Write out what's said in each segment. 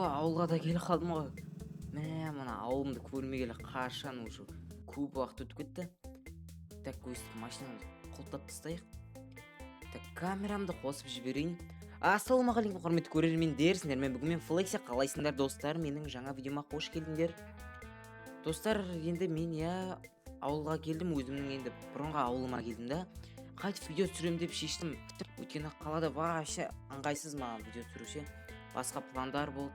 Ауылға да келіп қалдым ғой. Мына ауылымды көрмегелі қашан уже көп уақыт өтіп кетті. Так, өстіп машинамды құлыптап тастайық. Так, камерамды қосып жіберейін. Ассалаумағалейкум құрметті көрермендер, сіздермен бүгін мен Флексия, қалайсыңдар достар? Менің жаңа видеома қош келдіңдер. Достар, енді мен ауылға келдім, өзімнің енді бұрынғы ауылыма келдім да. Қайтып видео түсірем деп шештім. Өйткені қалада вообще ыңғайсыз маған видео түсіруші. Басқа пландар болды.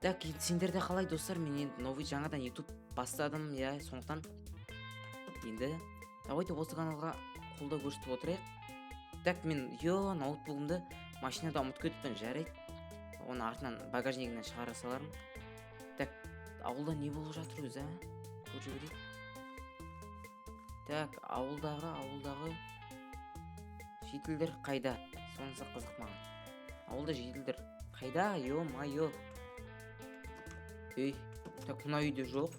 Так, сендер де қалай достар? Мен енді новый жаңадан YouTube бастадым, сондықтан енді давайте осы каналға қолдау көрсетіп отырайық. Так, мен ноутбугымды машинада ұмытып кетіппін, жарайды. Оны артынан багажнигінен шығара салармын. Так, ауылда не болып жатыр өзі, көріп жіберейік. Так, ауылдағы жетілдер қайда? Сонысы қызық маған. Ауылда жетілдер қайда? Ё-майо. Ей, так, мына үйде жоқ.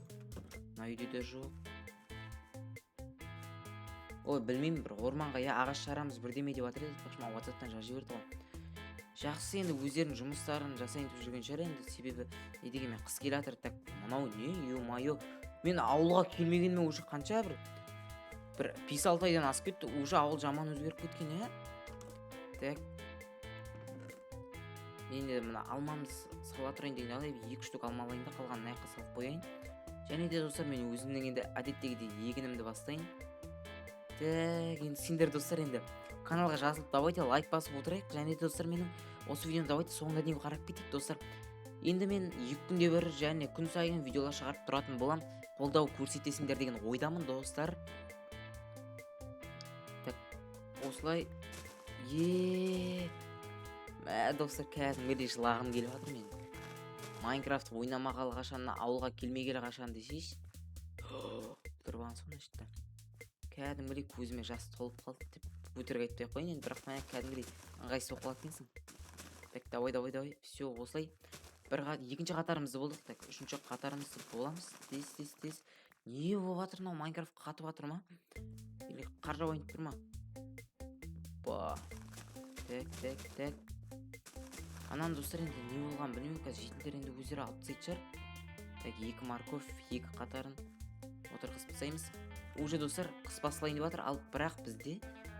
Ой, білмеймін, бір орманға ағаш жарамыз бірдеме деп жатыр еді. Маған WhatsApp-тан жазып жіберді ғой. Жақсы, енді өздерінің жұмыстарын жасайын деп жүрген шығар енді, себебі не дегенмен қыс келе жатыр. Так, мынау не? Ё-майо. Мен ауылға келмегеніме уже қанша бір 5-6 айдан асып кетті. Уже ауыл жаман өзгеріп кеткен, Так. Мен де мына алмамды сала тұрайын деген алайын, 2-3 штук алма алайын да қалғанын аяққа салып қояйын. Және де достар, мен өзімнің енді әдеттегідей егінімді бастайын. Так, енді сендер достар енді каналға жазылып давайте лайк басып отырайық. Және де достар, менің осы видеоны давайте соңына дейін қарап кетейік достар. Енді мен 2 күнде бір және күн сайын видеолар шығарып тұратын болам. Қолдау көрсетесіңдер деген ойдамын достар. Так, осылай. Достар, кәдімгідей жылағым келіп жатыр мен. Майнкрафт ойнамағалы қашан, ауылға келмегелі қашан десейші. Тұрған соны ішті. Кәдімгідей көзіме жас толып қалды деп өтірік айтпай ақ қояйын енді, бірақ мына кәдімгідей ыңғайсыз болып қалады екенсің. Так, давай. Все, осылай. Екінші қатарымызды болдық. Так, үшінші қатарымызды боламыз. Тез. Не болып жатыр мынау, Майнкрафт қатып жатыр ма? Или қар жауайын тұр ма? Так. Анан достар, енді не болған білмеймін, қазір жетілдер енді өздері алып тастайтын шығар. Так, 2 морковь, 2 қатарын отырғызып тастаймыз. Уже достар, қыс басылайын деп жатыр, ал бірақ бізде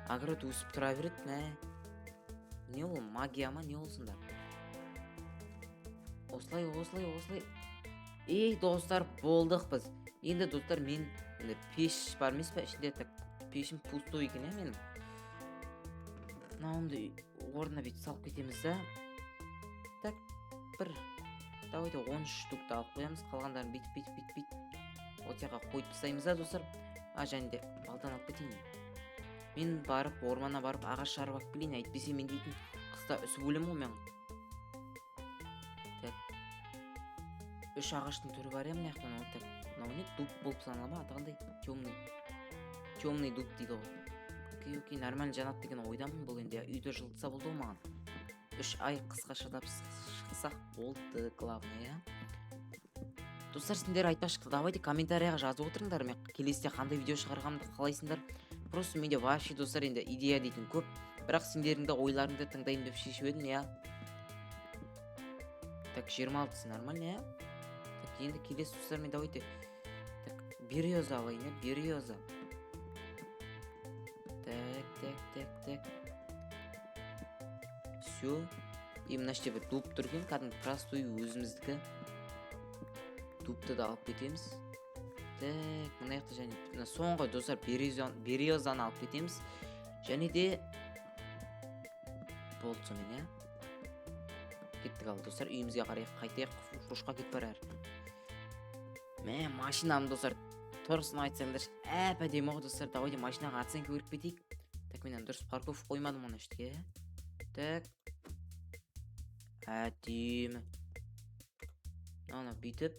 огород өсіп тұра береді. Не ол, магия ма, не олсыңдар? Осылай. Ей, достар, болдық біз. Енді достар, мен пеш бар емес па ішінде? Так, пешім пустой екен, менің. Мынауымды орнына бүйтіп салып кетеміз да. Так, давайте 13 штукты алып қоямыз. Қалғандарын бүйтіп. Отяға қойып тастаймыз да, достар. Және де балдан алып кетейін. Мен барып, ормана барып, ағаш жарып алып келейін. Әйтпесе мен дейтін қыста үсіп өлем ғой мен. Так. 3 ағаштың түрі бар мына жақтан. Так, мынау не? Дуб болып санала ма? Атағандай темный дуб дейді ғой. Окей, нормально жанат деген ойдамын. Бұл енді үйді жылытса болды ғой маған. 3 ай қысқа шыдап шықсақ болды, главное. Достар, сендер айтпашықты давайте комментарияға жазып отырыңдар. Мен келесіде қандай видео шығарғанымды қалайсыңдар. Просто менде вообще достар енді идея дейтін көп. Бірақ сендеріңді ойларыңды тыңдайын деп шешіп едім, Так, 26-сы нормально, Так, енді келесі достармен давайте. Так, береза алайын, береза. Так. Все. И мына жерде бір дуб тұрген, кәдімгі простой өзіміздікі. Дубты да алып кетеміз. Так, мына жақта және соңғы достар березаны алып кетеміз. Және де болды сонымен, Кеттік ал достар, үйімізге қарай қайтайық, фурушқа кетіп барар. Машинам достар, тұрысын айтсаңдар, әдемі ғой достар. Давайте машинаға оценка беріп кетейік. Так, мен дұрыс парковка қоймадым оны іште. Так. Әдемі. Ана бүйтіп,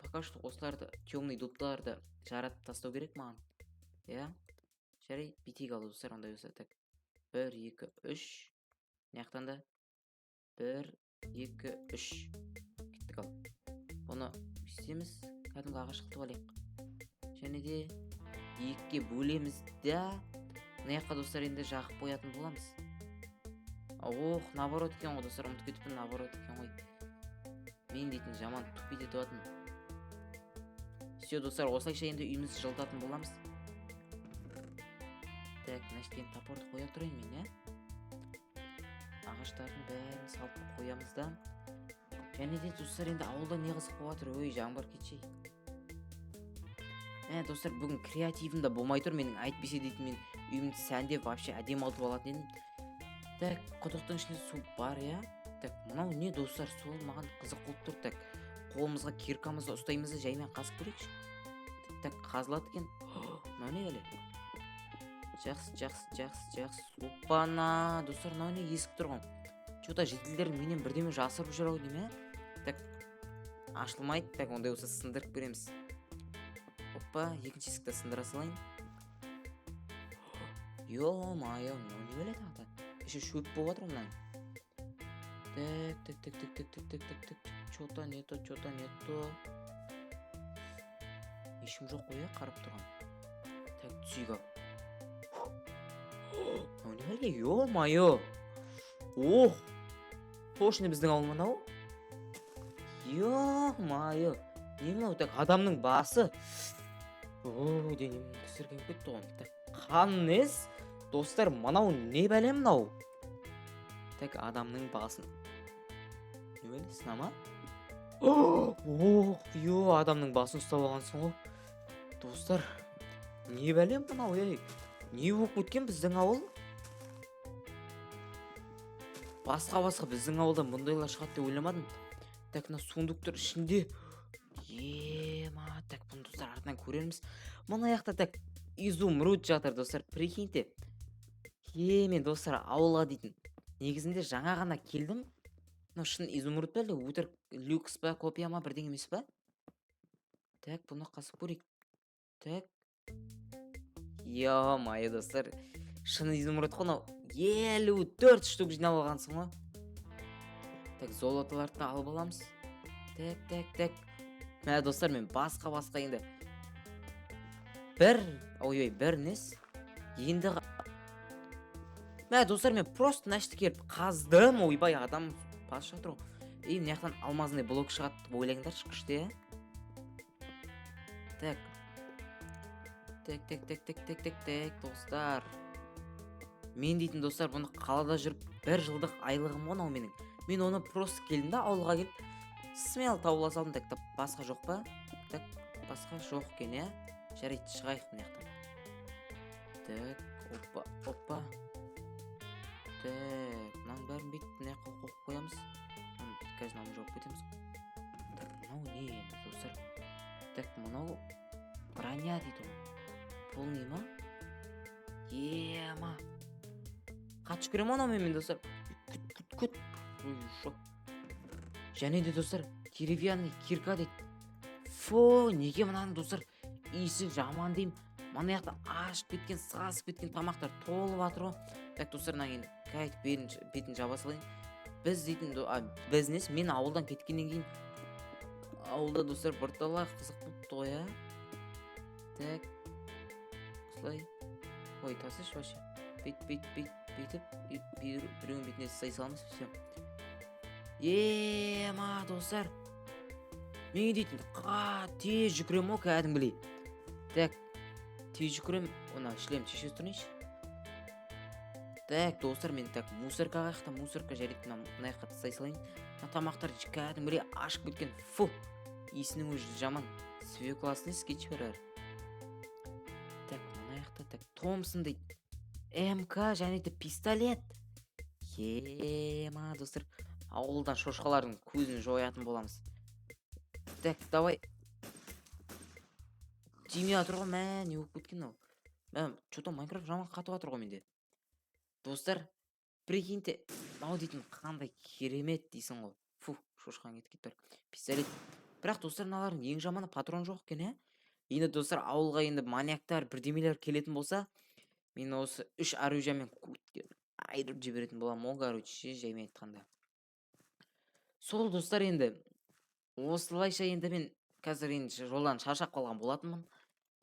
пока что осыларды, темный дубтарды жаратып тастау керек маған. Жарай, бүйтейік ал достар, ондай болса. Так, 1, 2, 3. Мынаяқтан да 1, 2, 3. Кеттік ал. Оны істеміз, кәдімгі ағаш қылтып алайық. Және де 2-ге бөлеміз да. Мынаяққа достар енді жағып қоятын боламыз. Наоборот екен ғой достар, ұмытып кетіппін, наоборот екен ғой. Мен дейтін жаман тупит етіп жатырмын. Все, достар, осылайша енді үйімізді жылытатын боламыз. Так, мына жерден топорды қоя тұрайын мен, иә? Ағаштардың бәрін салып қоямыз да. Және де достар, енді ауылда не қызық болып жатыр? Ой, жаңбыр кетшей. Достар, бүгін креативім да болмай тұр. Менің әйтпесе дейтін мен үйімді сәндеп вообще әдемі алып алатын едім. Так, құдықтың ішінде су бар, иә? Так, мынау не, достар? Сол маған қызық болып тұр. Так, қолымызға киркамызды ұстаймыз да жаймен қазып көрейікші. Так, қазылады екен. Мынау не әлі? Жақсы. Опана, достар, мынау не, есік тұрған. Что-то жителдер менен бірдеме жасырып жүр ау деймін, иә? Так, ашылмайды. Так, ондай болса сындырып береміз. Опа, екінші есікті сындыра салайын. Ё-майо, мынау не бәле тағы да? Іші шөп болып жатыр мынаның. Так. Что-то не то. Ешкім жоқ қой, қарап тұрған. Так, түсейік ау. Мынау не бәле? Ё-майо. Ох! Точно біздің ауыл мынау? Ё-майо. Не мынау? Так, адамның басы. Ой, денемнің түсірген кетті ғой. Так, қаннес? Достар, мынау не бәле мынау? Так, адамның басын. Не бәле, сынама? Ох, ё, адамның басын ұстап алғансың ғой. Достар, не бәле мынау, ей? Не болып кеткен біздің ауыл? Басқа біздің ауылдан бұндайлар шығады деп ойламадым. Так, мына сундуктар ішінде. Ема, так, бұны достар артынан көрерміз. Мұны аяқта так изумруд жатыр, достар, прикиньте. Мен достар ауылға дейтін. Негізінде жаңа ғана келдім. Мына шын изумруд бәле, өтірік люкс па, копия ма, бірдеңе емес па? Так, бұны қасып көрейік. Так. Ё-майо, достар, шын изумруд қой, 54 штук жинап алғансың ғой. Так, золотыларды алып аламыз. Так. Достар, мен басқа енді. Бір нес. Енді достар, мен просто нашты келіп қаздым. Ойбай, адам бас жатыр ғой. Мына жақтан алмазный блок шығады деп ойлаңдар, шыққышты, иә? Так, достар. Мен дейтін достар, бұны қалада жүріп 1 жылдық айлығым ғой менің. Мен оны просто келдім да, ауылға келіп смел тауыла салдым. Так, басқа жоқ па? Так, басқа жоқ екен, иә? Жарайды, шығайық мына жақтан. Так, опа. Так, мынаның бәрін бүйтіп мына жаққа қойып қоямыз. Қазір мынаны жауып кетеміз. Так, мынау не енді, достар? Так, мынау броня дейді ғой. Полный ма? Ема. Қатшы көрем анау мен, достар. Күт. Және де, достар, деревянный кирка дейді. Фу, неге мынаның, достар, иісі жаман деймін. Мына жақта ашып кеткен, сасып кеткен тамақтар толып жатыр ғой. Так, достар, мына кейін бетін жаба салайын. Біз дейтін, мен ауылдан кеткеннен кейін ауылда, достар, бірталай қызық болыпты ғой, иә? Так, осылай. Ой, тасыш вообще. Бүйтіп, біреуін бетіне сай саламыз, все. Ема, достар. Мен дейтін, тез жүкірем о, кәдімгілей. Так, тез жүкірем, оны шлем шеше тұрнайшы. Так, достар, мен так мусорка қайықта, мусорка жарайды, мына жаққа сай салайын. Тамақтар кәдімгілей ашып кеткен. Фу, иісінің өзі жаман. Свекласының скетч көрер. Так, мына жақта, так, Томсон дейді. МК және де пистолет. Ема, достар, ауылдан шошқалардың көзін жоятын боламыз. Так, давай. Тимей атыр ғой, не болып кеткен ау. Что-то Майнкрафт жаман қатып атыр ғой менде. Достар, прикиньте, мынау дейтін қандай керемет дейсің ғой. Фу, шошқан кетіп тұр. Пистолет. Бірақ, достар, мыналардың ең жаманы патрон жоқ екен, иә? Енді, достар, ауылға енді маньяктар, бірдемелер келетін болса, мен осы 3 оружиямен айырып жіберетін болам, ол короче, жаймен айтқанда. Сол, достар, енді осылайша енді мен қазір енді жолдан шаршап қалған болатынмын.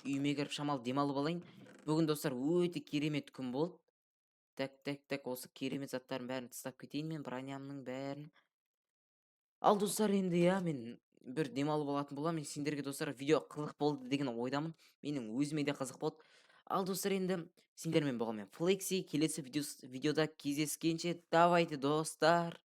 Үйіме кіріп шамалы демалып алайын. Бүгін, достар, өте керемет күн болды. Так, осы керемет заттардың бәрін тастап кетейін мен, бронямның бәрін. Ал достар, енді мен бір демалып алатын боламын. Мен сендерге достар видео қызық болды деген ойдамын. Менің өзіме де қызық болды. Ал достар, енді сендермен болған мен Флекси. Келесі видеода кездескенше давайте достар.